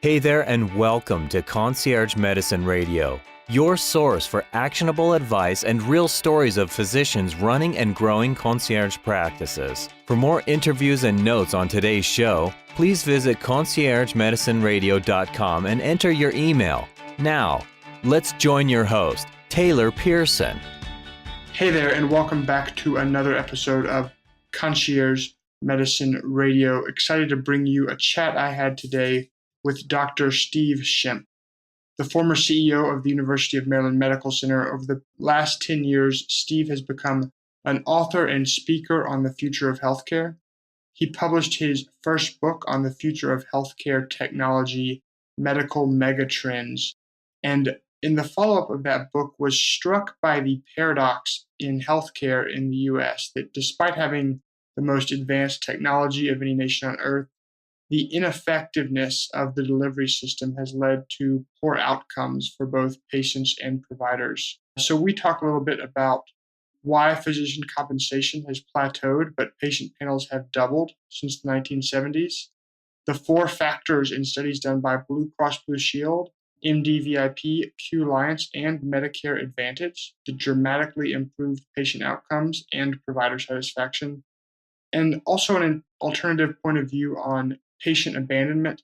Hey there, and welcome to Concierge Medicine Radio, your source for actionable advice and real stories of physicians running and growing concierge practices. For more interviews and notes on today's show, please visit conciergemedicineradio.com and enter your email. Now, let's join your host, Taylor Pearson. Hey there, and welcome back to another episode of Concierge Medicine Radio. Excited to bring you a chat I had today with Dr. Steve Schimpff, the former CEO of the University of Maryland Medical Center. Over the last 10 years, Steve has become an author and speaker on the future of healthcare. He published his first book on the future of healthcare technology, Medical Megatrends, and in the follow-up of that book was struck by the paradox in healthcare in the U.S. that despite having the most advanced technology of any nation on earth, the ineffectiveness of the delivery system has led to poor outcomes for both patients and providers. So we talk a little bit about why physician compensation has plateaued, but patient panels have doubled since the 1970s. The 4 factors in studies done by Blue Cross Blue Shield, MDVIP, Qliance, and Medicare Advantage that dramatically improved patient outcomes and provider satisfaction. And also an alternative point of view on patient abandonment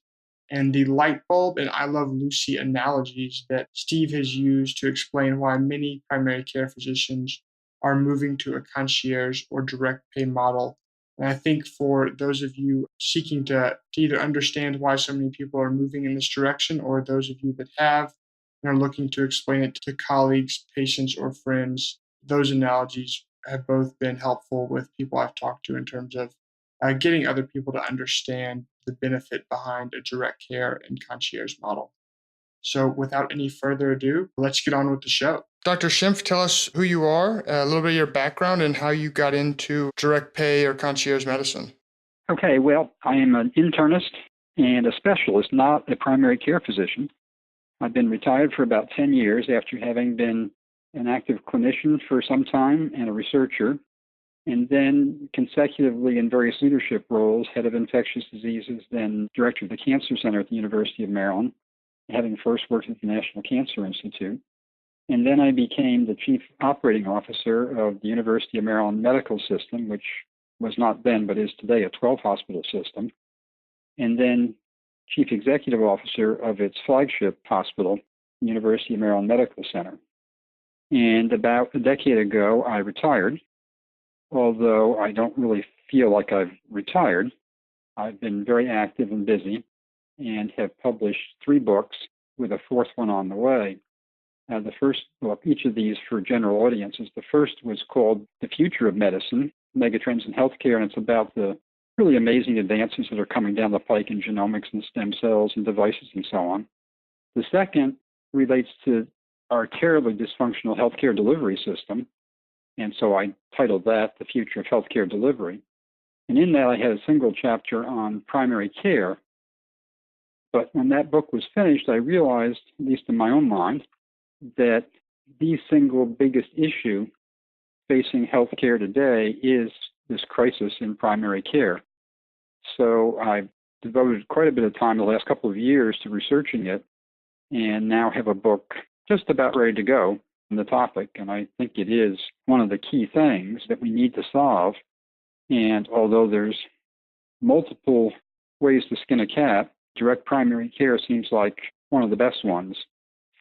and the lightbulb and I Love Lucy analogies that Steve has used to explain why many primary care physicians are moving to a concierge or direct pay model. And I think for those of you seeking to either understand why so many people are moving in this direction, or those of you that have and are looking to explain it to colleagues, patients, or friends, those analogies have both been helpful with people I've talked to in terms of getting other people to understand the benefit behind a direct care and concierge model. So without any further ado, let's get on with the show. Dr. Schimpff, tell us who you are, a little bit of your background, and how you got into direct pay or concierge medicine. Okay, well, I am an internist and a specialist, not a primary care physician. I've been retired for about 10 years after having been an active clinician for some time and a researcher, and then consecutively in various leadership roles, head of infectious diseases, then director of the Cancer Center at the University of Maryland, having first worked at the National Cancer Institute. And then I became the chief operating officer of the University of Maryland Medical System, which was not then but is today a 12-hospital system, and then chief executive officer of its flagship hospital, the University of Maryland Medical Center. And about a decade ago, I retired. Although I don't really feel like I've retired, I've been very active and busy and have published 3 books with a 4th one on the way. The first book, each of these for general audiences, the first was called The Future of Medicine, Megatrends in Healthcare, and it's about the really amazing advances that are coming down the pike in genomics and stem cells and devices and so on. The second relates to our terribly dysfunctional healthcare delivery system, and so I titled that The Future of Healthcare Delivery. And in that, I had a single chapter on primary care. But when that book was finished, I realized, at least in my own mind, that the single biggest issue facing healthcare today is this crisis in primary care. So I devoted quite a bit of time the last couple of years to researching it, and now have a book just about ready to go on the topic, and I think it is one of the key things that we need to solve. And although there's multiple ways to skin a cat, direct primary care seems like one of the best ones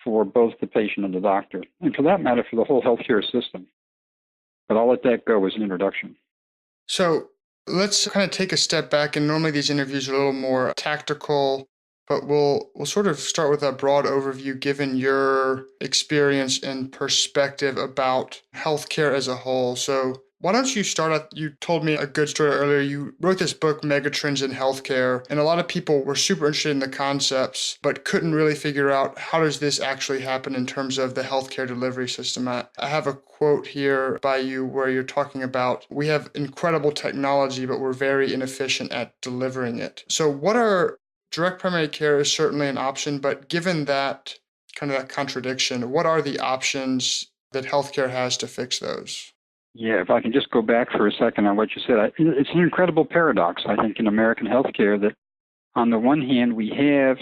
for both the patient and the doctor, and for that matter, for the whole healthcare system. But I'll let that go as an introduction. So let's kind of take a step back, and normally these interviews are a little more tactical, but we'll sort of start with a broad overview given your experience and perspective about healthcare as a whole. So why don't you start out? You told me a good story earlier. You wrote this book, Megatrends in Healthcare, and a lot of people were super interested in the concepts, but couldn't really figure out how does this actually happen in terms of the healthcare delivery system. I have a quote here by you where you're talking about, we have incredible technology, but we're very inefficient at delivering it. So direct primary care is certainly an option, but given that kind of that contradiction, what are the options that healthcare has to fix those? Yeah, if I can just go back for a second on what you said, it's an incredible paradox, I think, in American healthcare that on the one hand, we have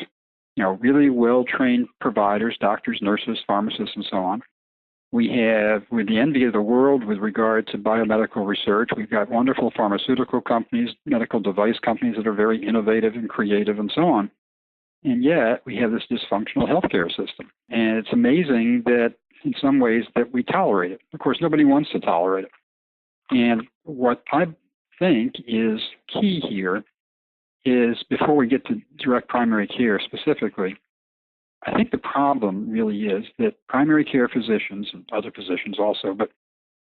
really well-trained providers, doctors, nurses, pharmacists, and so on. We're the envy of the world with regard to biomedical research. We've got wonderful pharmaceutical companies, medical device companies that are very innovative and creative and so on. And yet we have this dysfunctional healthcare system. And it's amazing that in some ways that we tolerate it. Of course, nobody wants to tolerate it. And what I think is key here is, before we get to direct primary care specifically, I think the problem really is that primary care physicians, and other physicians also, but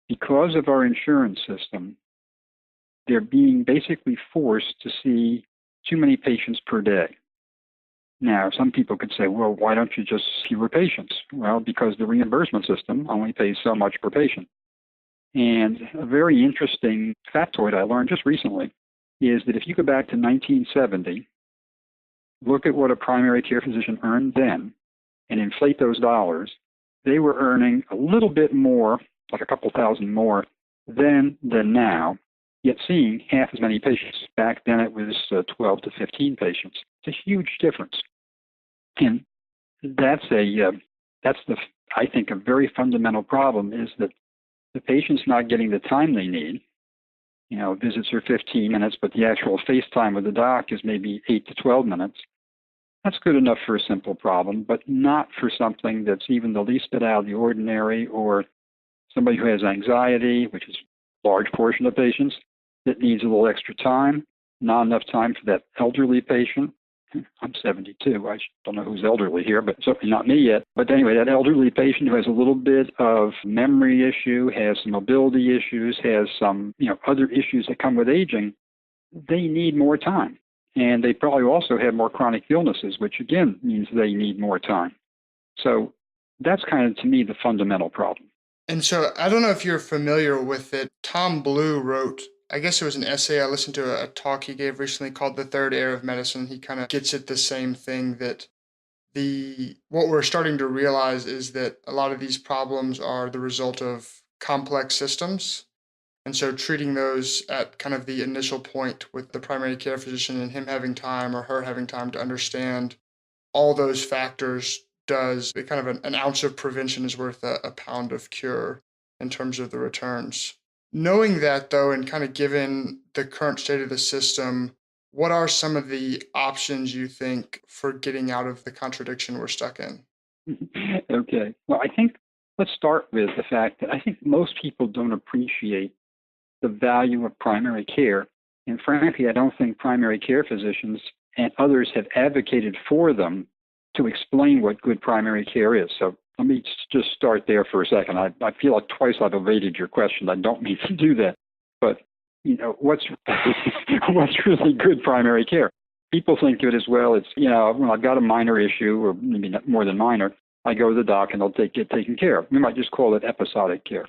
because of our insurance system, they're being basically forced to see too many patients per day. Now, some people could say, well, why don't you just see fewer patients? Well, because the reimbursement system only pays so much per patient. And a very interesting factoid I learned just recently is that if you go back to 1970, look at what a primary care physician earned then, and inflate those dollars, they were earning a little bit more, like a couple thousand more, then than now, yet seeing half as many patients. Back then it was 12 to 15 patients. It's a huge difference. And that's I think, a very fundamental problem, is that the patient's not getting the time they need. Visits are 15 minutes, but the actual face time with the doc is maybe 8 to 12 minutes. That's good enough for a simple problem, but not for something that's even the least bit out of the ordinary, or somebody who has anxiety, which is a large portion of patients, that needs a little extra time, not enough time for that elderly patient. I'm 72. I don't know who's elderly here, but certainly not me yet. But anyway, that elderly patient who has a little bit of memory issue, has some mobility issues, has some other issues that come with aging, they need more time. And they probably also have more chronic illnesses, which again means they need more time. So that's kind of, to me, the fundamental problem. And so I don't know if you're familiar with it. Tom Blue wrote, I guess it was an essay. I listened to a talk he gave recently called The Third Era of Medicine. He kind of gets at the same thing, that what we're starting to realize is that a lot of these problems are the result of complex systems. And so treating those at kind of the initial point with the primary care physician and him having time or her having time to understand all those factors does kind of an ounce of prevention is worth a pound of cure in terms of the returns. Knowing that, though, and kind of given the current state of the system, what are some of the options you think for getting out of the contradiction we're stuck in? Okay. Well, I think let's start with the fact that I think most people don't appreciate the value of primary care. And frankly, I don't think primary care physicians and others have advocated for them to explain what good primary care is. So let me just start there for a second. I feel like twice I've evaded your question. I don't mean to do that. But, what's really good primary care? People think of it as, well, it's, when I've got a minor issue, or maybe not more than minor, I go to the doc and they'll get taken care of. We might just call it episodic care.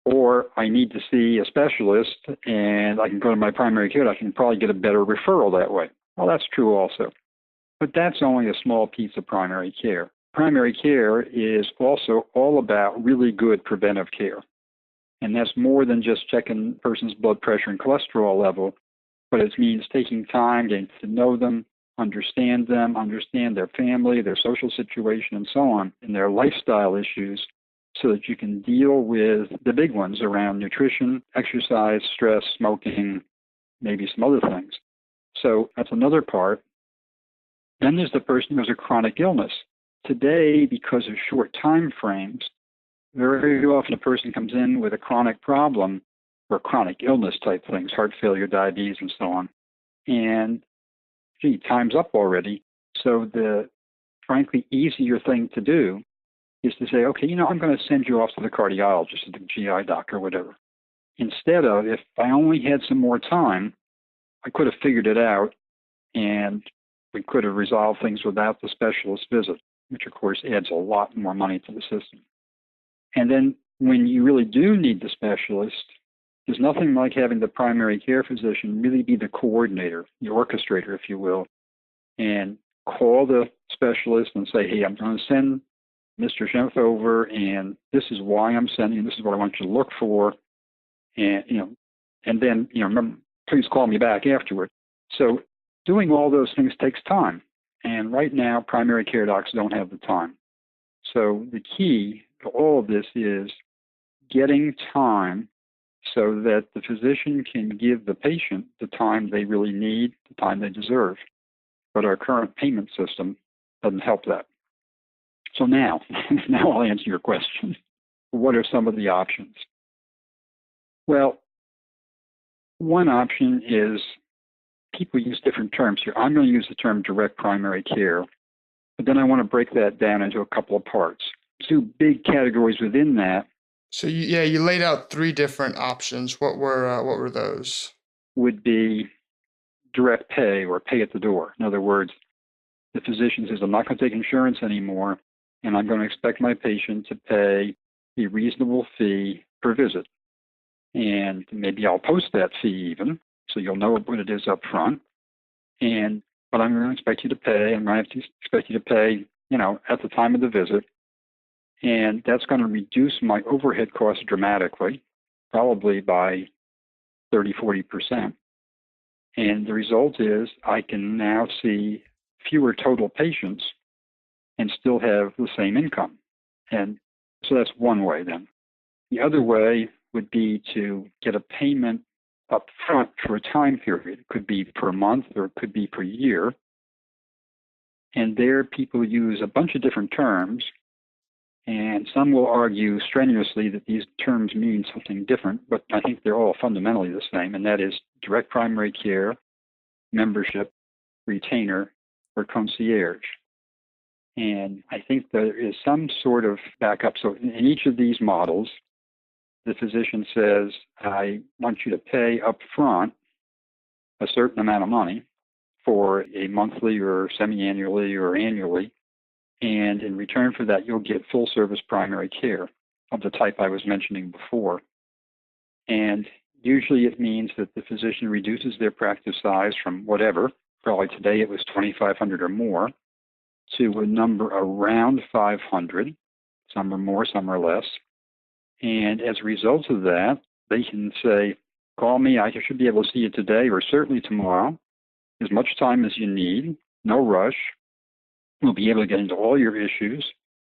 Or I need to see a specialist and I can go to my primary care. I can probably get a better referral that way. Well, that's true also. But that's only a small piece of primary care. Primary care is also all about really good preventive care. And that's more than just checking a person's blood pressure and cholesterol level, but it means taking time, getting to know them, understand their family, their social situation, and so on, and their lifestyle issues, so that you can deal with the big ones around nutrition, exercise, stress, smoking, maybe some other things. So that's another part. Then there's the person who has a chronic illness. Today, because of short time frames, very often a person comes in with a chronic problem or chronic illness type things, heart failure, diabetes, and so on. And, time's up already. So the, frankly, easier thing to do is to say, okay, I'm going to send you off to the cardiologist or the GI doctor or whatever. Instead of, if I only had some more time, I could have figured it out and we could have resolved things without the specialist visit, which of course adds a lot more money to the system. And then when you really do need the specialist, there's nothing like having the primary care physician really be the coordinator, the orchestrator, if you will, and call the specialist and say, hey, I'm going to send Mr. Schimpff over, and this is why I'm sending, this is what I want you to look for, and, and then, remember, please call me back afterward. So doing all those things takes time. And right now, primary care docs don't have the time. So the key to all of this is getting time so that the physician can give the patient the time they really need, the time they deserve. But our current payment system doesn't help that. So now I'll answer your question. What are some of the options? Well, one option is, people use different terms here. I'm going to use the term direct primary care, but then I want to break that down into a couple of parts. Two big categories within that. So you laid out three different options. What were those? Would be direct pay or pay at the door. In other words, the physician says, I'm not going to take insurance anymore, and I'm going to expect my patient to pay a reasonable fee per visit. And maybe I'll post that fee even, so you'll know what it is up front. But I'm going to expect you to pay. I'm going to expect you to pay, at the time of the visit. And that's going to reduce my overhead costs dramatically, probably by 30, 40%. And the result is I can now see fewer total patients and still have the same income. And so that's one way then. The other way would be to get a payment up front for a time period. It could be per month or it could be per year. And there people use a bunch of different terms, and some will argue strenuously that these terms mean something different, but I think they're all fundamentally the same, and that is direct primary care, membership, retainer, or concierge. And I think there is some sort of backup. So in each of these models, the physician says, I want you to pay up front a certain amount of money for a monthly or semi-annually or annually, and in return for that, you'll get full-service primary care of the type I was mentioning before. And usually it means that the physician reduces their practice size from whatever, probably today it was 2,500 or more, to a number around 500. Some are more, some are less. And as a result of that, they can say, call me, I should be able to see you today or certainly tomorrow, as much time as you need, no rush. We'll be able to get into all your issues.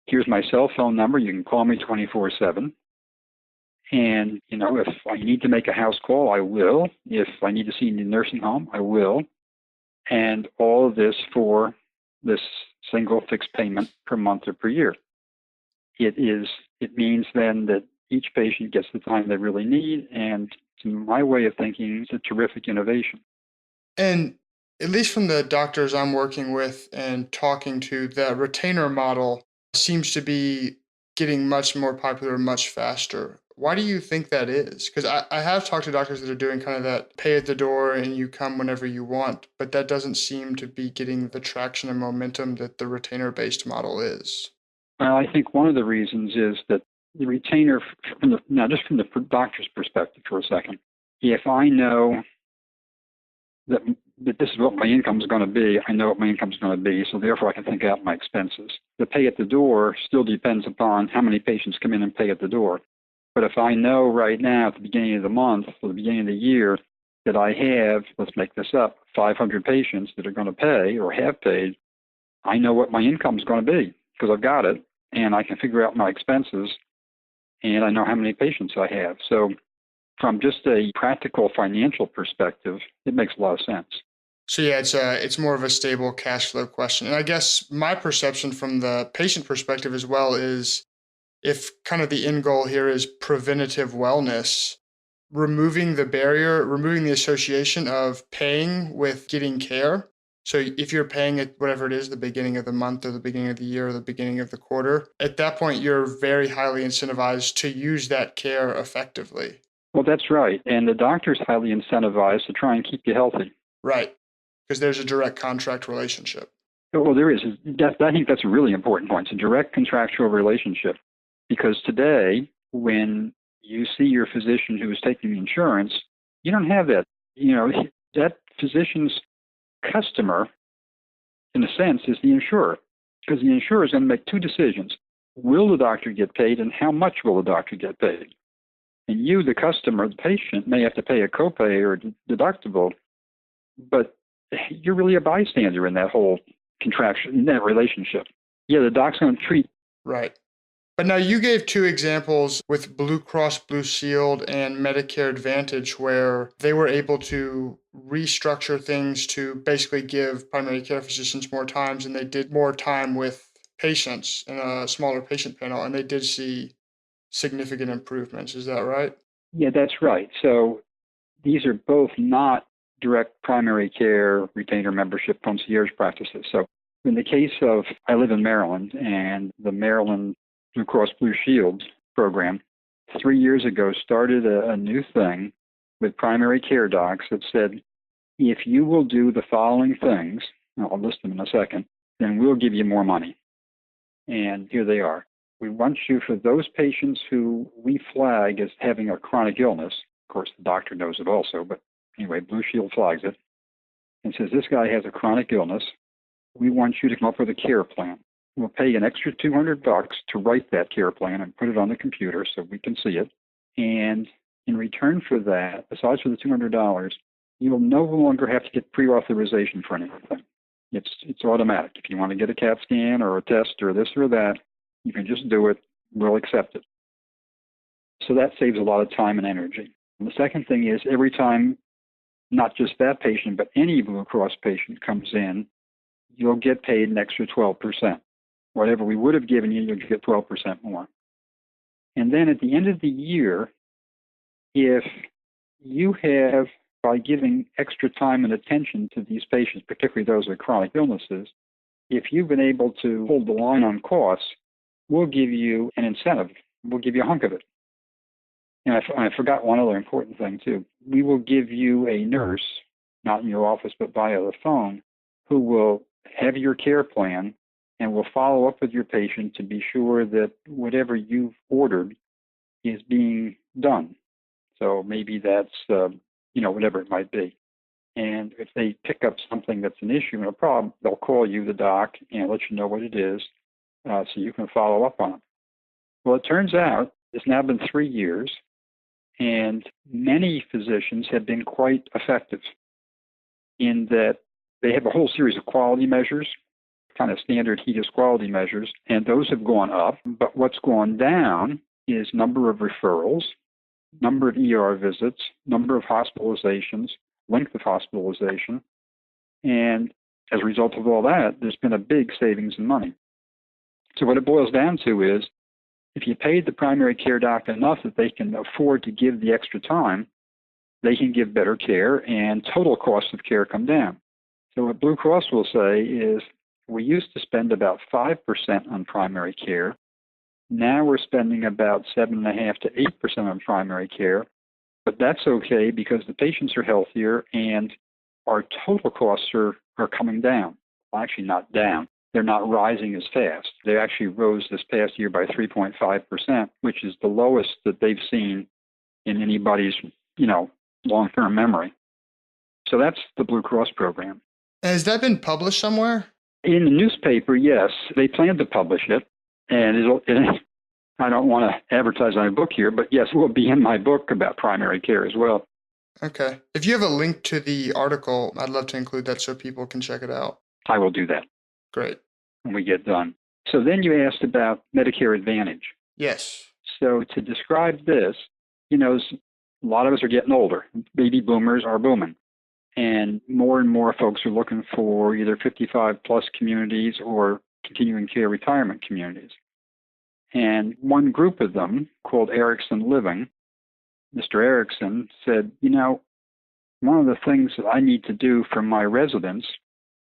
Here's my cell phone number. You can call me 24/7. And, if I need to make a house call, I will. If I need to see you in the nursing home, I will. And all of this for this single fixed payment per month or per year. It means then that each patient gets the time they really need. And to my way of thinking, it's a terrific innovation. And at least from the doctors I'm working with and talking to, the retainer model seems to be getting much more popular much faster. Why do you think that is? Because I have talked to doctors that are doing kind of that pay at the door and you come whenever you want, but that doesn't seem to be getting the traction and momentum that the retainer-based model is. Well, I think one of the reasons is that the retainer, just from the doctor's perspective for a second, if I know that this is what my income is going to be, I know what my income is going to be, so therefore I can think out my expenses. The pay at the door still depends upon how many patients come in and pay at the door. But if I know right now at the beginning of the month or the beginning of the year that I have, let's make this up, 500 patients that are going to pay or have paid, I know what my income is going to be because I've got it, and I can figure out my expenses, and I know how many patients I have. So from just a practical financial perspective, it makes a lot of sense. So yeah, it's more of a stable cash flow question. And I guess my perception from the patient perspective as well is, if kind of the end goal here is preventative wellness, removing the barrier, removing the association of paying with getting care. So if you're paying at whatever it is, the beginning of the month or the beginning of the year or the beginning of the quarter, at that point, you're very highly incentivized to use that care effectively. Well, that's right. And the doctor's highly incentivized to try and keep you healthy. Right. Because there's a direct contract relationship. Well, there is. I think that's a really important point. It's a direct contractual relationship. Because today, when you see your physician who is taking insurance, you don't have that. That physician's customer, in a sense, is the insurer. Because the insurer is going to make two decisions. Will the doctor get paid, and how much will the doctor get paid? And you, the customer, the patient, may have to pay a copay or deductible, but you're really a bystander in that whole contraction, that relationship. Yeah, the doc's going to treat. Right. But now you gave two examples with Blue Cross Blue Shield and Medicare Advantage where they were able to restructure things to basically give primary care physicians more times, and they did more time with patients in a smaller patient panel, and they did see significant improvements. Is that right? Yeah, that's right. So these are both not direct primary care retainer membership concierge practices. So in the case of, I live in Maryland, and the Maryland Blue Cross Blue Shield program 3 years ago started a new thing with primary care docs that said, if you will do the following things, and I'll list them in a second, then we'll give you more money. And here they are. We want you, for those patients who we flag as having a chronic illness, of course the doctor knows it also, but anyway, Blue Shield flags it and says, this guy has a chronic illness. We want you to come up with a care plan. We'll pay an extra $200 to write that care plan and put it on the computer so we can see it. And in return for that, besides for the $200, you will no longer have to get pre-authorization for anything. It's automatic. If you want to get a CAT scan or a test or this or that, you can just do it. We'll accept it. So that saves a lot of time and energy. And the second thing is, every time, not just that patient, but any Blue Cross patient comes in, you'll get paid an extra 12%. Whatever we would have given you, you'll get 12% more. And then at the end of the year, if you have, by giving extra time and attention to these patients, particularly those with chronic illnesses, if you've been able to hold the line on costs, we'll give you an incentive. We'll give you a hunk of it. And I forgot one other important thing, too. We will give you a nurse, not in your office, but via the phone, who will have your care plan and will follow up with your patient to be sure that whatever you've ordered is being done. So maybe that's, whatever it might be. And if they pick up something that's an issue and a problem, they'll call you, the doc, and let you know what it is so you can follow up on it. Well, it turns out it's now been 3 years, and many physicians have been quite effective in that they have a whole series of quality measures, kind of standard HEDIS quality measures, and those have gone up. But what's gone down is number of referrals, number of ER visits, number of hospitalizations, length of hospitalization. And as a result of all that, there's been a big savings in money. So what it boils down to is, if you paid the primary care doctor enough that they can afford to give the extra time, they can give better care and total costs of care come down. So what Blue Cross will say is, we used to spend about 5% on primary care. Now we're spending about 7.5% to 8% on primary care, but that's okay because the patients are healthier and our total costs are coming down. Well, actually not down. They're not rising as fast. They actually rose this past year by 3.5%, which is the lowest that they've seen in anybody's, long-term memory. So that's the Blue Cross program. Has that been published somewhere? In the newspaper, yes. They plan to publish it. And I don't want to advertise my book here, but yes, it will be in my book about primary care as well. Okay. If you have a link to the article, I'd love to include that so people can check it out. I will do that. Great. When we get done. So then you asked about Medicare Advantage. Yes. So to describe this, a lot of us are getting older. Baby boomers are booming. And more folks are looking for either 55-plus communities or continuing care retirement communities. And one group of them, called Erickson Living, Mr. Erickson said, one of the things that I need to do for my residents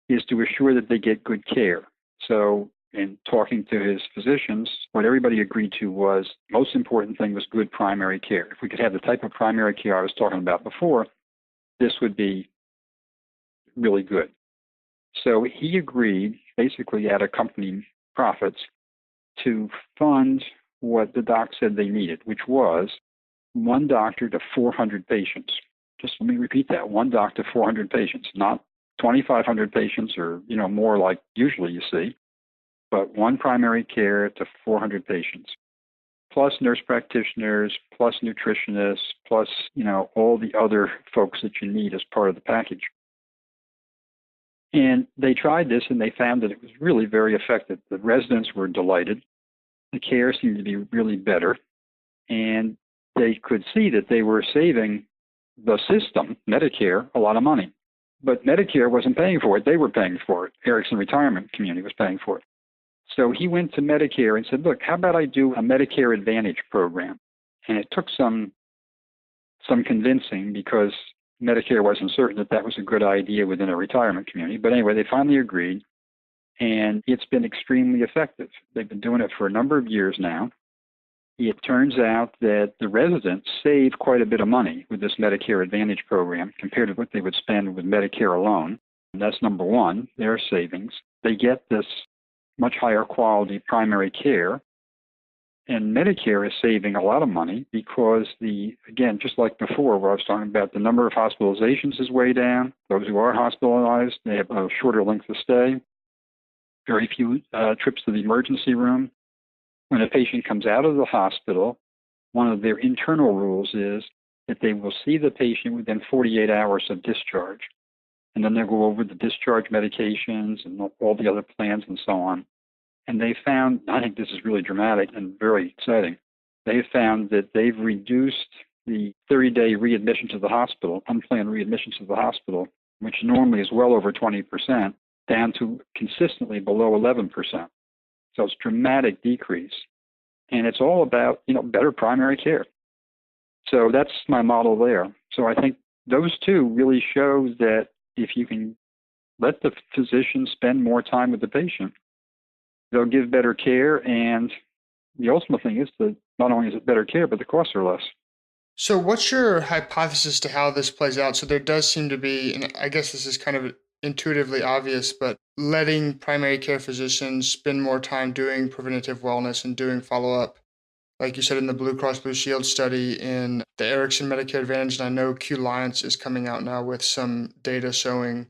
is to assure that they get good care. So in talking to his physicians, what everybody agreed to was the most important thing was good primary care. If we could have the type of primary care I was talking about before, this would be really good. So he agreed, basically out of company profits, to fund what the doc said they needed, which was one doctor to 400 patients. Just let me repeat that, one doc to 400 patients, not 2,500 patients or, more like usually you see, but one primary care to 400 patients, plus nurse practitioners, plus nutritionists, plus, all the other folks that you need as part of the package. And they tried this and they found that it was really very effective. The residents were delighted. The care seemed to be really better. And they could see that they were saving the system, Medicare, a lot of money. But Medicare wasn't paying for it. They were paying for it. Erickson Retirement Community was paying for it. So he went to Medicare and said, look, how about I do a Medicare Advantage program? And it took some convincing because Medicare wasn't certain that that was a good idea within a retirement community. But anyway, they finally agreed, and it's been extremely effective. They've been doing it for a number of years now. It turns out that the residents save quite a bit of money with this Medicare Advantage program compared to what they would spend with Medicare alone. And that's number one, their savings. They get this much higher quality primary care. And Medicare is saving a lot of money because again, just like before where I was talking about, the number of hospitalizations is way down. Those who are hospitalized, they have a shorter length of stay, very few trips to the emergency room. When a patient comes out of the hospital, one of their internal rules is that they will see the patient within 48 hours of discharge. And then they'll go over the discharge medications and all the other plans and so on. And they found, I think this is really dramatic and very exciting, they found that they've reduced the 30-day readmission to the hospital, unplanned readmission to the hospital, which normally is well over 20%, down to consistently below 11%. So it's a dramatic decrease. And it's all about, better primary care. So that's my model there. So I think those two really show that if you can let the physician spend more time with the patient, they'll give better care. And the ultimate thing is that not only is it better care, but the costs are less. So what's your hypothesis to how this plays out? So there does seem to be, and I guess this is kind of intuitively obvious, but letting primary care physicians spend more time doing preventative wellness and doing follow-up, like you said in the Blue Cross Blue Shield study, in the Erickson Medicare Advantage, and I know Qliance is coming out now with some data showing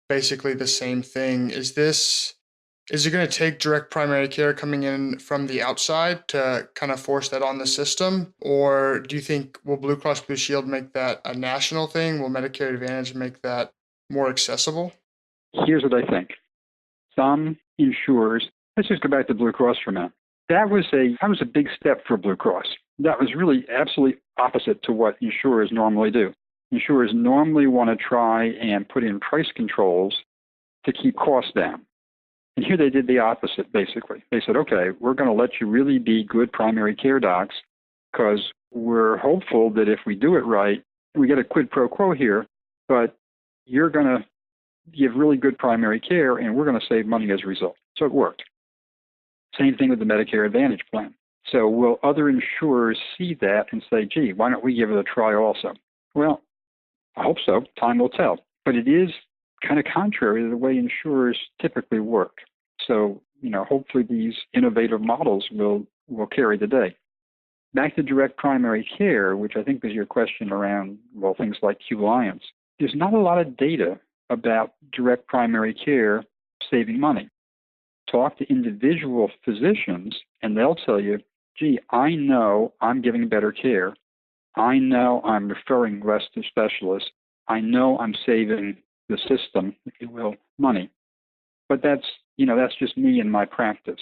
basically the same thing. Is it going to take direct primary care coming in from the outside to kind of force that on the system? Or do you think, will Blue Cross Blue Shield make that a national thing? Will Medicare Advantage make that more accessible? Here's what I think. Some insurers, let's just go back to Blue Cross for a minute. That was a big step for Blue Cross. That was really absolutely opposite to what insurers normally do. Insurers normally want to try and put in price controls to keep costs down. And here they did the opposite, basically. They said, okay, we're going to let you really be good primary care docs because we're hopeful that if we do it right, we get a quid pro quo here, but you're going to give really good primary care and we're going to save money as a result. So it worked. Same thing with the Medicare Advantage plan. So will other insurers see that and say, gee, why don't we give it a try also? Well, I hope so. Time will tell. But it is kind of contrary to the way insurers typically work. So, hopefully these innovative models will carry the day. Back to direct primary care, which I think was your question around, things like Qliance. There's not a lot of data about direct primary care saving money. Talk to individual physicians and they'll tell you, gee, I know I'm giving better care. I know I'm referring less to specialists. I know I'm saving the system, if you will, money. But that's just me and my practice.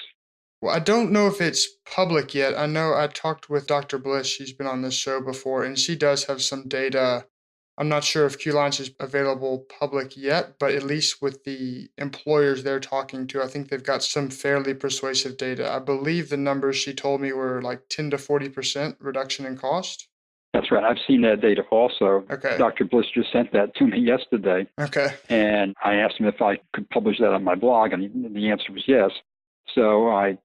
Well, I don't know if it's public yet. I know I talked with Dr. Bliss. She's been on this show before, and she does have some data. I'm not sure if Qliance is available public yet, but at least with the employers they're talking to, I think they've got some fairly persuasive data. I believe the numbers she told me were like 10 to 40% reduction in cost. That's right. I've seen that data also. Okay. Dr. Bliss just sent that to me yesterday. Okay. And I asked him if I could publish that on my blog, and the answer was yes. So I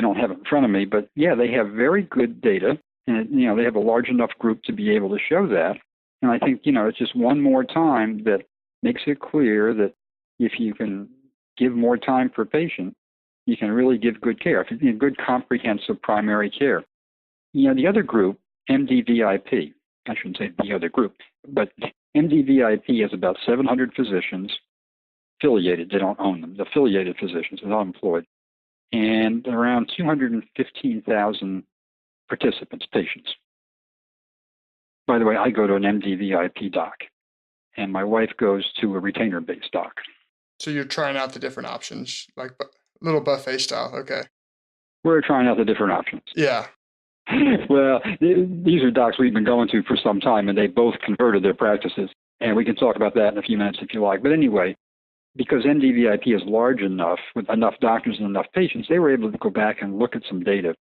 don't have it in front of me, but yeah, they have very good data, and they have a large enough group to be able to show that. And I think it's just one more time that makes it clear that if you can give more time per patient, you can really give good care, good comprehensive primary care. The other group, MDVIP, I shouldn't say the other group, but MDVIP has about 700 physicians affiliated. They don't own them. The affiliated physicians are not employed. And around 215,000 participants, patients. By the way, I go to an MDVIP doc, and my wife goes to a retainer-based doc. So you're trying out the different options, like little buffet style. Okay. We're trying out the different options. Yeah. Well, these are docs we've been going to for some time, and they both converted their practices. And we can talk about that in a few minutes if you like. But anyway, because MDVIP is large enough, with enough doctors and enough patients, they were able to go back and look at some data.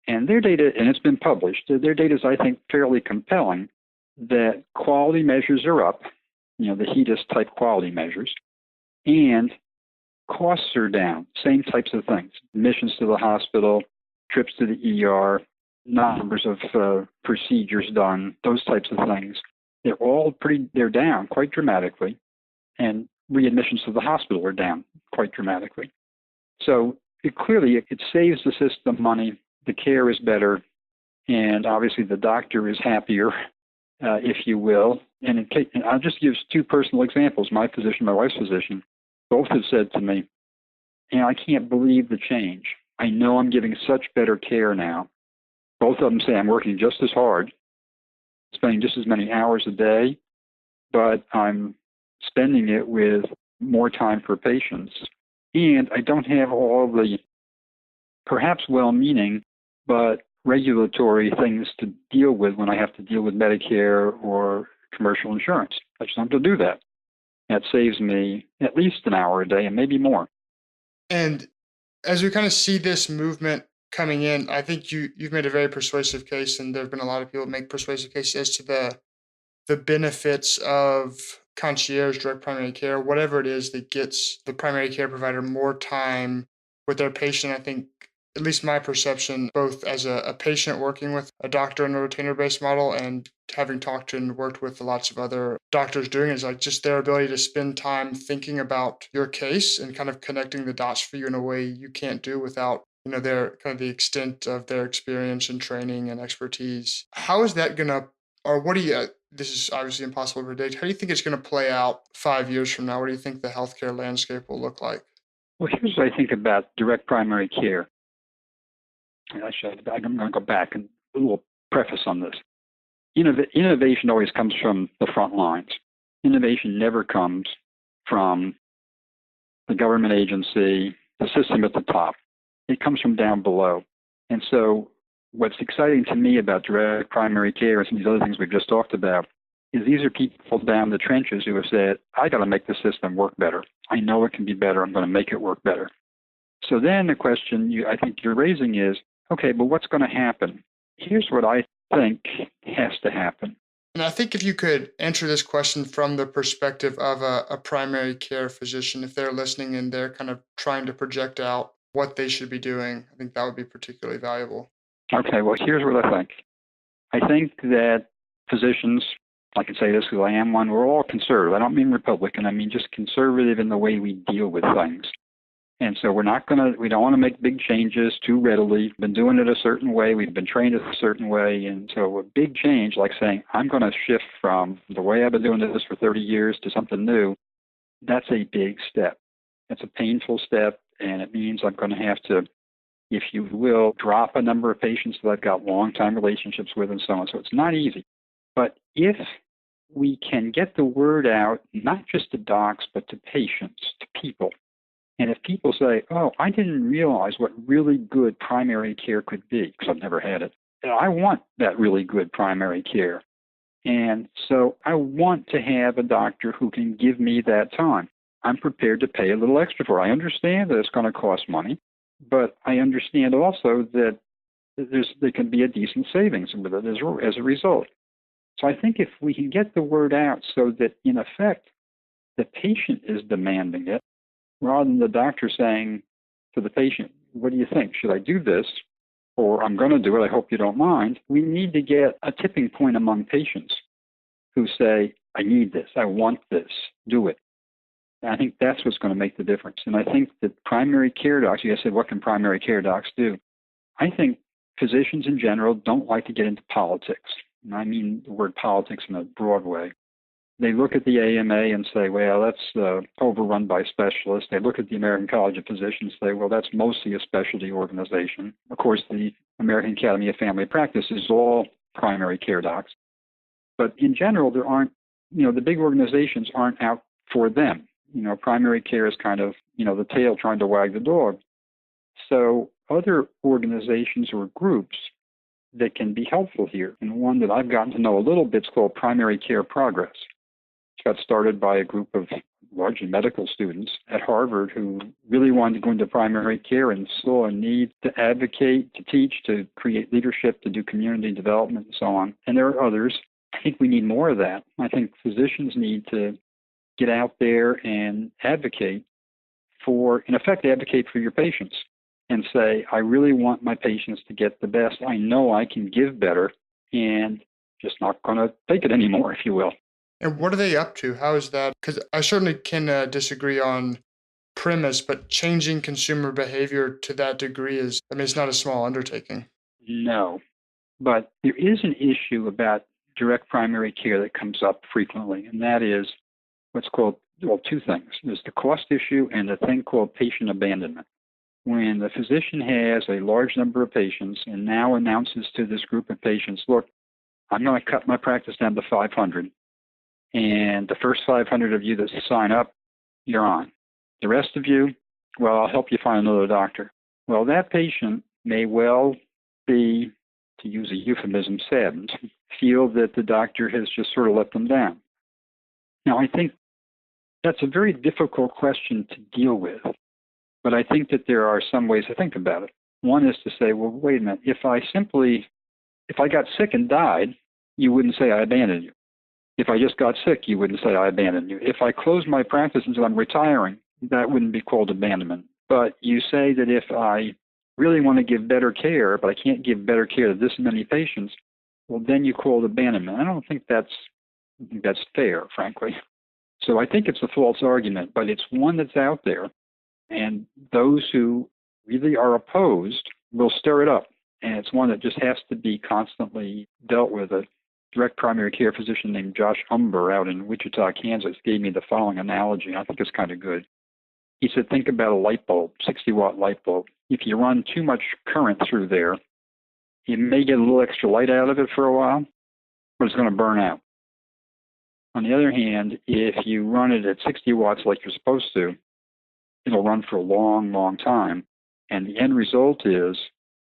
And their data, and it's been published, their data is, I think, fairly compelling, that quality measures are up, the HEDIS type quality measures, and costs are down, same types of things, admissions to the hospital, trips to the ER, numbers of procedures done, those types of things. They're down quite dramatically, and readmissions to the hospital are down quite dramatically. So it saves the system money, the care is better, and obviously the doctor is happier, if you will. And I'll just give two personal examples. My physician, my wife's physician, both have said to me, I can't believe the change. I know I'm giving such better care now. Both of them say I'm working just as hard, spending just as many hours a day, but I'm spending it with more time for patients. And I don't have all the perhaps well-meaning, but regulatory things to deal with when I have to deal with Medicare or commercial insurance. I just don't have to do that. That saves me at least an hour a day and maybe more. And as we kind of see this movement coming in, I think you've made a very persuasive case, and there have been a lot of people that make persuasive cases as to the benefits of concierge, direct primary care, whatever it is that gets the primary care provider more time with their patient. I think, at least my perception, both as a patient working with a doctor in a retainer-based model and having talked to and worked with lots of other doctors doing it, is like just their ability to spend time thinking about your case and kind of connecting the dots for you in a way you can't do without their kind of the extent of their experience and training and expertise. How is that gonna, or what do you? This is obviously impossible to predict. How do you think it's going to play out 5 years from now? What do you think the healthcare landscape will look like? Well, here's what I think about direct primary care. I'm going to go back and a little preface on this. Innovation always comes from the front lines. Innovation never comes from the government agency, the system at the top. It comes from down below. And so what's exciting to me about direct primary care and some of these other things we've just talked about is these are people down the trenches who have said, I got to make the system work better. I know it can be better. I'm going to make it work better. So then the question I think you're raising is, okay, but what's going to happen? Here's what I think has to happen. And I think if you could answer this question from the perspective of a primary care physician, if they're listening and they're kind of trying to project out what they should be doing, I think that would be particularly valuable. Okay, well, here's what I think. I think that physicians, I can say this because I am one, we're all conservative. I don't mean Republican. I mean just conservative in the way we deal with things. And so we don't want to make big changes too readily. We've been doing it a certain way. We've been trained a certain way. And so a big change, like saying, I'm going to shift from the way I've been doing this for 30 years to something new, that's a big step. It's a painful step, and it means I'm going to have to, if you will, drop a number of patients that I've got long-time relationships with and so on. So it's not easy. But if we can get the word out, not just to docs, but to patients, to people, and if people say, oh, I didn't realize what really good primary care could be, because I've never had it, and I want that really good primary care. And so I want to have a doctor who can give me that time. I'm prepared to pay a little extra for it. I understand that it's going to cost money, but I understand also that there can be a decent savings with it as a result. So I think if we can get the word out so that, in effect, the patient is demanding it, rather than the doctor saying to the patient, what do you think? Should I do this? Or I'm going to do it. I hope you don't mind. We need to get a tipping point among patients who say, I need this. I want this. Do it. And I think that's what's going to make the difference. And I think that primary care docs, you guys said, what can primary care docs do? I think physicians in general don't like to get into politics. And I mean the word politics in a broad way. They look at the AMA and say, well, that's overrun by specialists. They look at the American College of Physicians and say, well, that's mostly a specialty organization. Of course, the American Academy of Family Practice is all primary care docs. But in general, there aren't, the big organizations aren't out for them. primary care is kind of, the tail trying to wag the dog. So other organizations or groups that can be helpful here, and one that I've gotten to know a little bit is called Primary Care Progress. It got started by a group of largely medical students at Harvard who really wanted to go into primary care and saw a need to advocate, to teach, to create leadership, to do community development, and so on. And there are others. I think we need more of that. I think physicians need to get out there and advocate for your patients and say, I really want my patients to get the best. I know I can give better and just not going to take it anymore, if you will. And what are they up to? How is that? Because I certainly can disagree on premise, but changing consumer behavior to that degree it's not a small undertaking. No, but there is an issue about direct primary care that comes up frequently, and that is what's called, two things. There's the cost issue and the thing called patient abandonment. When the physician has a large number of patients and now announces to this group of patients, look, I'm going to cut my practice down to 500. And the first 500 of you that sign up, you're on. The rest of you, well, I'll help you find another doctor. Well, that patient may well be, to use a euphemism, saddened, feel that the doctor has just sort of let them down. Now, I think that's a very difficult question to deal with, but I think that there are some ways to think about it. One is to say, well, wait a minute, if I got sick and died, you wouldn't say I abandoned you. If I just got sick, you wouldn't say I abandoned you. If I close my practice until I'm retiring, that wouldn't be called abandonment. But you say that if I really want to give better care, but I can't give better care to this many patients, well, then you call it abandonment. I don't think that's fair, frankly. So I think it's a false argument, but it's one that's out there. And those who really are opposed will stir it up. And it's one that just has to be constantly dealt with. A direct primary care physician named Josh Umber out in Wichita, Kansas, gave me the following analogy. I think it's kind of good. He said, think about a light bulb, 60-watt light bulb. If you run too much current through there, you may get a little extra light out of it for a while, but it's going to burn out. On the other hand, if you run it at 60 watts like you're supposed to, it'll run for a long, long time. And the end result is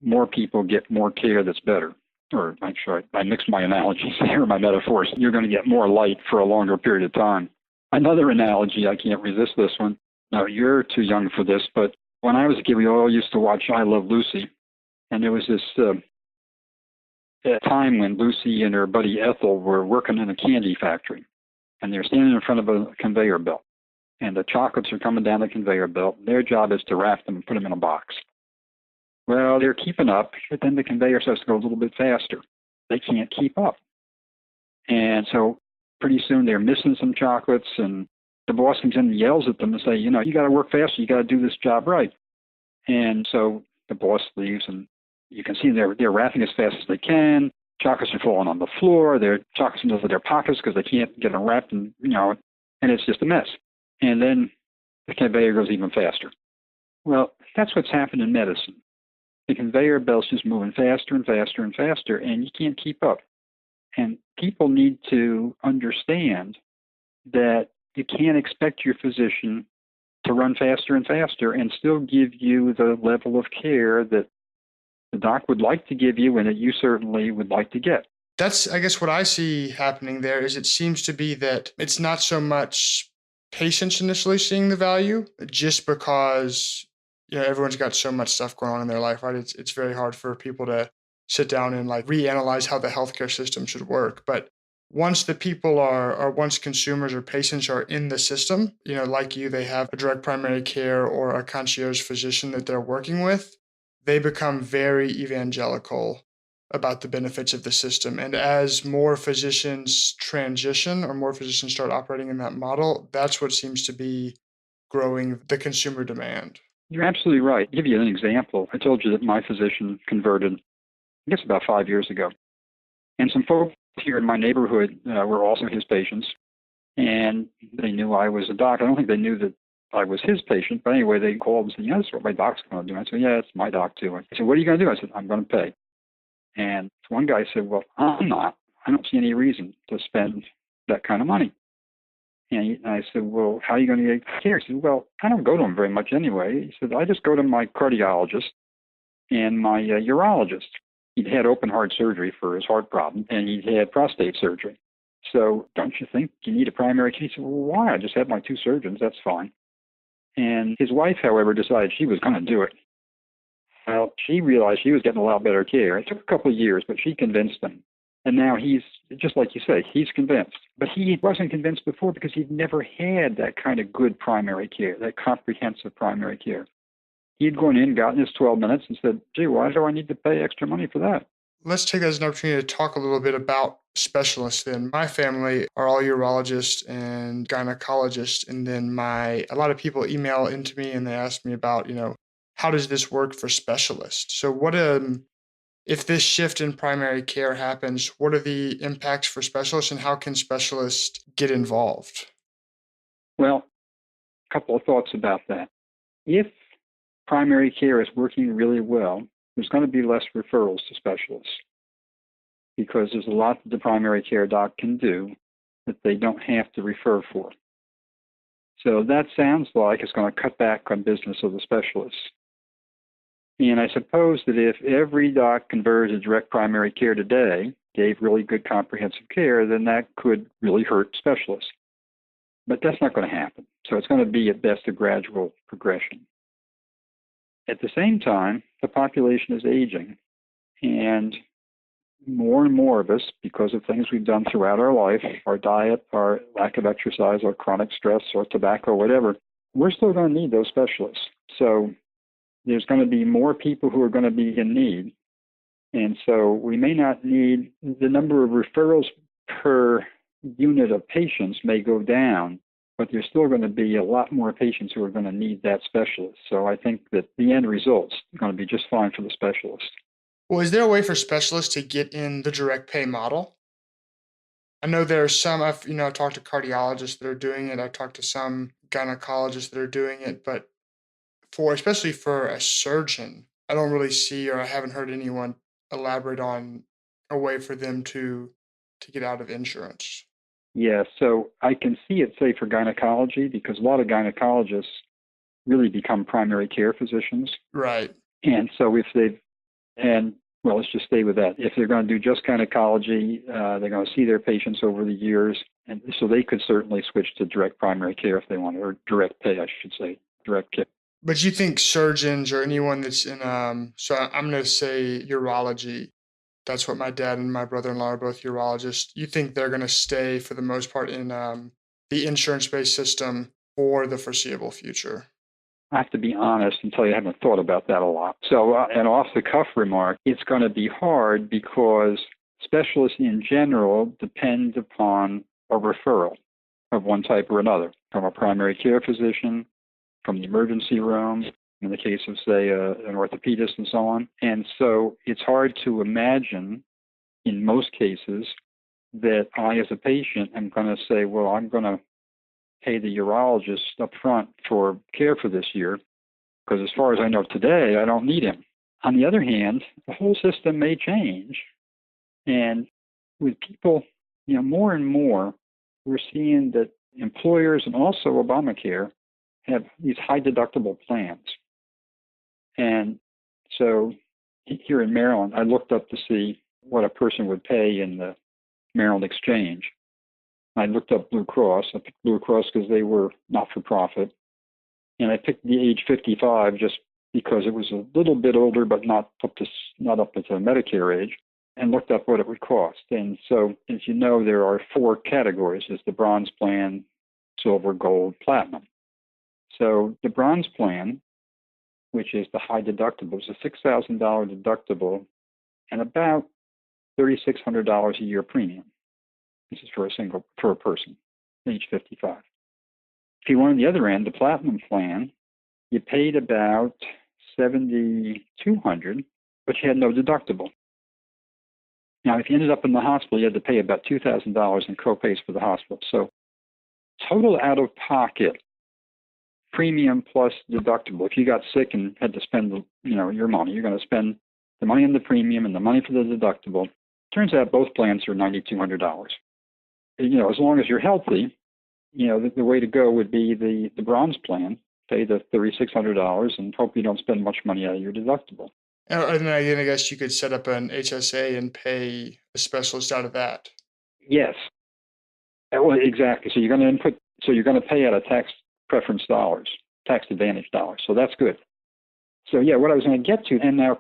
more people get more care that's better. Or actually, I mixed my analogies here, my metaphors. You're going to get more light for a longer period of time. Another analogy, I can't resist this one. Now, you're too young for this, but when I was a kid, we all used to watch I Love Lucy. And there was this time when Lucy and her buddy Ethel were working in a candy factory. And they're standing in front of a conveyor belt. And the chocolates are coming down the conveyor belt. Their job is to wrap them and put them in a box. Well, they're keeping up, but then the conveyor starts to go a little bit faster. They can't keep up. And so pretty soon they're missing some chocolates, and the boss comes in and yells at them and say, you got to work faster. You got to do this job right. And so the boss leaves, and you can see they're wrapping as fast as they can. Chocolates are falling on the floor. They're chocolates into their pockets because they can't get them wrapped, and it's just a mess. And then the conveyor goes even faster. Well, that's what's happened in medicine. The conveyor belt's just moving faster and faster and faster, and you can't keep up. And people need to understand that you can't expect your physician to run faster and faster and still give you the level of care that the doc would like to give you and that you certainly would like to get. That's, I guess, what I see happening there is it seems to be that it's not so much patients initially seeing the value, just because everyone's got so much stuff going on in their life, right? It's very hard for people to sit down and reanalyze how the healthcare system should work. But once the people once consumers or patients are in the system, like you, they have a direct primary care or a concierge physician that they're working with, they become very evangelical about the benefits of the system. And as more physicians transition or more physicians start operating in that model, that's what seems to be growing the consumer demand. You're absolutely right. I'll give you an example. I told you that my physician converted, I guess about 5 years ago. And some folks here in my neighborhood were also his patients. And they knew I was a doc. I don't think they knew that I was his patient. But anyway, they called and said, that's what my doc's going to do. I said, yeah, it's my doc too. I said, what are you going to do? I said, I'm going to pay. And one guy said, well, I'm not. I don't see any reason to spend that kind of money. And I said, well, how are you going to get care? He said, well, I don't go to him very much anyway. He said, I just go to my cardiologist and my urologist. He'd had open heart surgery for his heart problem, and he'd had prostate surgery. So don't you think you need a primary care? He said, well, why? I just had my two surgeons. That's fine. And his wife, however, decided she was going to do it. Well, she realized she was getting a lot better care. It took a couple of years, but she convinced him. And now he's, just like you say, he's convinced. But he wasn't convinced before because he'd never had that kind of good primary care, that comprehensive primary care. He'd gone in, gotten his 12 minutes, and said, gee, why do I need to pay extra money for that? Let's take that as an opportunity to talk a little bit about specialists then. My family are all urologists and gynecologists, and then a lot of people email into me and they ask me about, how does this work for specialists? So if this shift in primary care happens, what are the impacts for specialists and how can specialists get involved? Well, a couple of thoughts about that. If primary care is working really well, there's going to be less referrals to specialists because there's a lot that the primary care doc can do that they don't have to refer for. So that sounds like it's going to cut back on business of the specialists. And I suppose that if every doc converted to direct primary care today, gave really good comprehensive care, then that could really hurt specialists. But that's not going to happen. So it's going to be at best a gradual progression. At the same time, the population is aging, and more of us, because of things we've done throughout our life, our diet, our lack of exercise, our chronic stress, or tobacco, whatever, we're still going to need those specialists. So there's going to be more people who are going to be in need. And so we may not need, the number of referrals per unit of patients may go down, but there's still going to be a lot more patients who are going to need that specialist. So I think that the end result's going to be just fine for the specialist. Well, is there a way for specialists to get in the direct pay model? I know there are some, I've talked to cardiologists that are doing it. I've talked to some gynecologists that are doing it, but especially for a surgeon, I don't really see, or I haven't heard anyone elaborate on a way for them to get out of insurance. Yeah, so I can see it, say, for gynecology, because a lot of gynecologists really become primary care physicians. Right. And so let's just stay with that. If they're going to do just gynecology, they're going to see their patients over the years, and so they could certainly switch to direct primary care if they want, or direct pay, I should say, direct care. But you think surgeons or anyone that's in, so I'm going to say urology, that's what my dad and my brother-in-law are both urologists. You think they're going to stay, for the most part, in the insurance-based system for the foreseeable future? I have to be honest and tell you I haven't thought about that a lot. So an off-the-cuff remark, it's going to be hard because specialists in general depend upon a referral of one type or another, from a primary care physician, from the emergency room, in the case of, say, an orthopedist and so on. And so it's hard to imagine, in most cases, that I, as a patient, am going to say, well, I'm going to pay the urologist up front for care for this year, because as far as I know today, I don't need him. On the other hand, the whole system may change. And with people, more and more, we're seeing that employers and also Obamacare have these high deductible plans. And so here in Maryland, I looked up to see what a person would pay in the Maryland Exchange. I looked up Blue Cross. I picked Blue Cross because they were not-for-profit. And I picked the age 55 just because it was a little bit older, but not up to Medicare age, and looked up what it would cost. And so, as you know, there are 4 categories. There's the bronze plan, silver, gold, platinum. So the bronze plan, which is the high deductible, is a $6,000 deductible and about $3,600 a year premium. This is for a person, age 55. If you went on the other end, the platinum plan, you paid about $7,200, but you had no deductible. Now, if you ended up in the hospital, you had to pay about $2,000 in co-pays for the hospital. So total out-of-pocket premium plus deductible. If you got sick and had to spend your money, you're going to spend the money on the premium and the money for the deductible. Turns out both plans are $9,200. As long as you're healthy, the way to go would be the bronze plan. Pay the $3,600 and hope you don't spend much money out of your deductible. And then I guess you could set up an HSA and pay a specialist out of that. Yes. Well, exactly. So you're going to pay out of tax preference dollars, tax advantage dollars. So that's good. So yeah, what I was going to get to, and now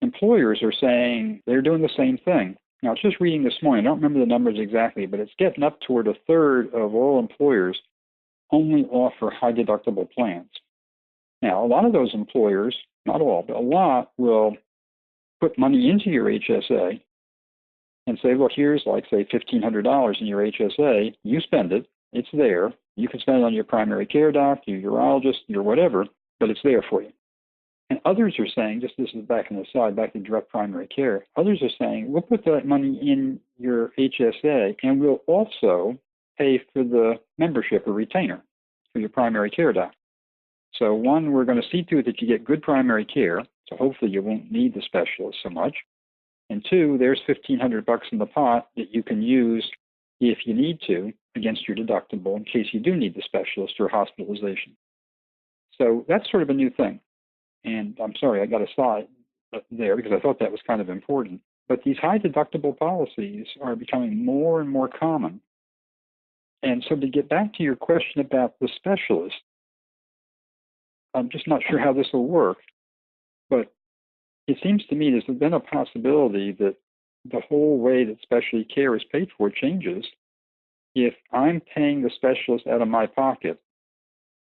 employers are saying they're doing the same thing. Now, I was just reading this morning. I don't remember the numbers exactly, but it's getting up toward a third of all employers only offer high deductible plans. Now, a lot of those employers, not all, but a lot, will put money into your HSA and say, look, here's like, say, $1,500 in your HSA. You spend it. It's there. You can spend it on your primary care doctor, your urologist, your whatever, but it's there for you. And others are saying, just this is back on the side, back to direct primary care, others are saying, we'll put that money in your HSA and we'll also pay for the membership or retainer for your primary care doctor. So one, we're going to see to it that you get good primary care, so hopefully you won't need the specialist so much. And two, there's $1,500 in the pot that you can use if you need to against your deductible in case you do need the specialist or hospitalization. So that's sort of a new thing. And I'm sorry, I got a slide there because I thought that was kind of important. But these high deductible policies are becoming more and more common. And so to get back to your question about the specialist, I'm just not sure how this will work. But it seems to me there's been a possibility that the whole way that specialty care is paid for changes if I'm paying the specialist out of my pocket,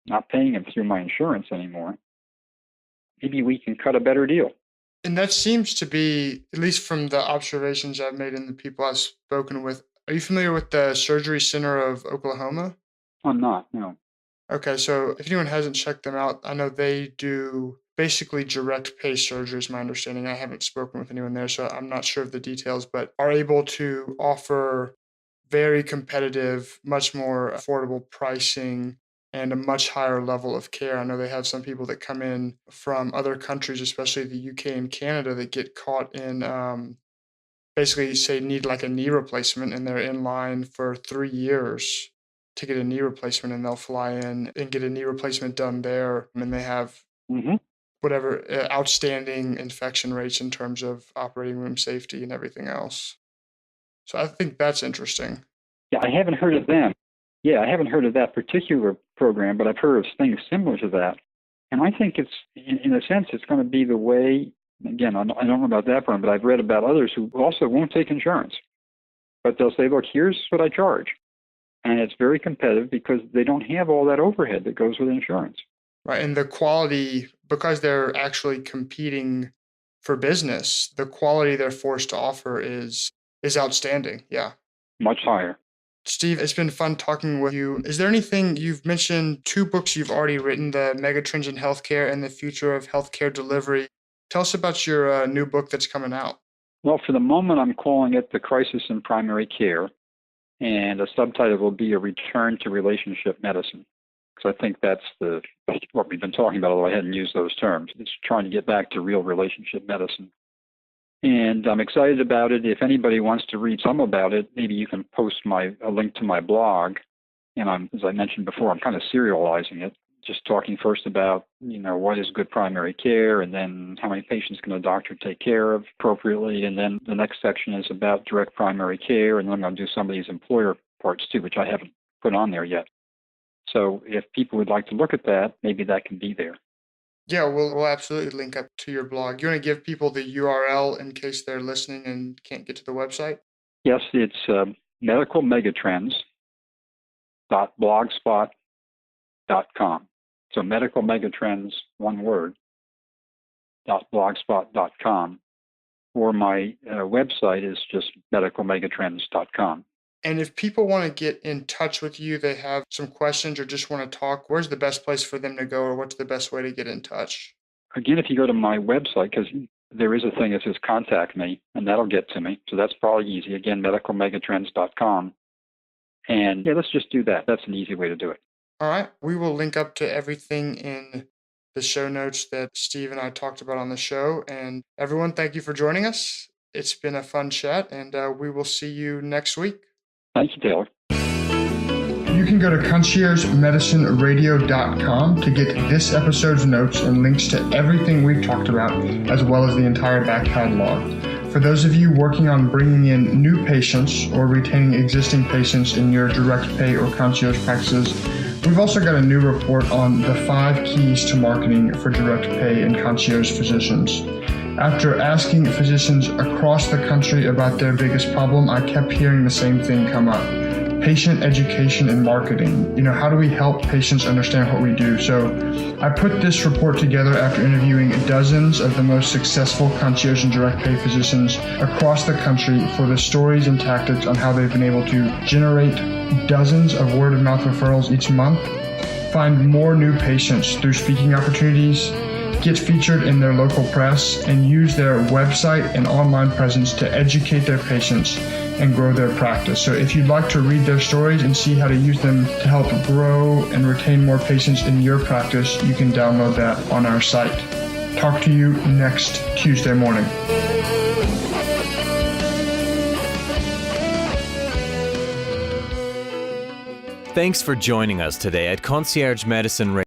not paying him through my insurance anymore. Maybe we can cut a better deal. And that seems to be, at least from the observations I've made and the people I've spoken with. Are you familiar with the Surgery Center of Oklahoma? I'm not, no. Okay, so if anyone hasn't checked them out, I know they do basically direct pay surgery is my understanding. I haven't spoken with anyone there, so I'm not sure of the details, but are able to offer very competitive, much more affordable pricing and a much higher level of care. I know they have some people that come in from other countries, especially the UK and Canada, that get caught in basically say need like a knee replacement and they're in line for 3 years to get a knee replacement and they'll fly in and get a knee replacement done there. And they have whatever outstanding infection rates in terms of operating room safety and everything else. So I think that's interesting. Yeah, I haven't heard of them. Yeah, I haven't heard of that particular program, but I've heard of things similar to that. And I think it's, in a sense, it's going to be the way, again, I don't know about that one, but I've read about others who also won't take insurance. But they'll say, look, here's what I charge. And it's very competitive because they don't have all that overhead that goes with insurance. Right. And the quality, because they're actually competing for business, the quality they're forced to offer is outstanding. Yeah. Much higher. Steve, it's been fun talking with you. Is there anything, you've mentioned 2 books you've already written, The Megatrends in Healthcare and The Future of Healthcare Delivery. Tell us about your new book that's coming out. Well, for the moment, I'm calling it The Crisis in Primary Care, and a subtitle will be A Return to Relationship Medicine, because I think that's what we've been talking about, although I hadn't used those terms. It's trying to get back to real relationship medicine. And I'm excited about it. If anybody wants to read some about it, maybe you can post a link to my blog. And as I mentioned before, I'm kind of serializing it, just talking first about, what is good primary care, and then how many patients can a doctor take care of appropriately. And then the next section is about direct primary care. And then I'm going to do some of these employer parts too, which I haven't put on there yet. So if people would like to look at that, maybe that can be there. Yeah, we'll absolutely link up to your blog. You want to give people the URL in case they're listening and can't get to the website? Yes, it's medicalmegatrends.blogspot.com. So medicalmegatrends, one word, .blogspot.com. Or my website is just medicalmegatrends.com. And if people want to get in touch with you, they have some questions or just want to talk, where's the best place for them to go, or what's the best way to get in touch? Again, if you go to my website, because there is a thing that says contact me, and that'll get to me. So that's probably easy. Again, medicalmegatrends.com. And yeah, let's just do that. That's an easy way to do it. All right. We will link up to everything in the show notes that Steve and I talked about on the show. And everyone, thank you for joining us. It's been a fun chat, and we will see you next week. Thank you, Taylor. You can go to conciergemedicineradio.com to get this episode's notes and links to everything we've talked about, as well as the entire back catalog. For those of you working on bringing in new patients or retaining existing patients in your direct pay or concierge practices, we've also got a new report on the 5 keys to marketing for direct pay and concierge physicians. After asking physicians across the country about their biggest problem, I kept hearing the same thing come up. Patient education and marketing. How do we help patients understand what we do? So I put this report together after interviewing dozens of the most successful concierge and direct pay physicians across the country for the stories and tactics on how they've been able to generate dozens of word-of-mouth referrals each month, find more new patients through speaking opportunities, get featured in their local press, and use their website and online presence to educate their patients and grow their practice. So if you'd like to read their stories and see how to use them to help grow and retain more patients in your practice, you can download that on our site. Talk to you next Tuesday morning. Thanks for joining us today at Concierge Medicine Radio.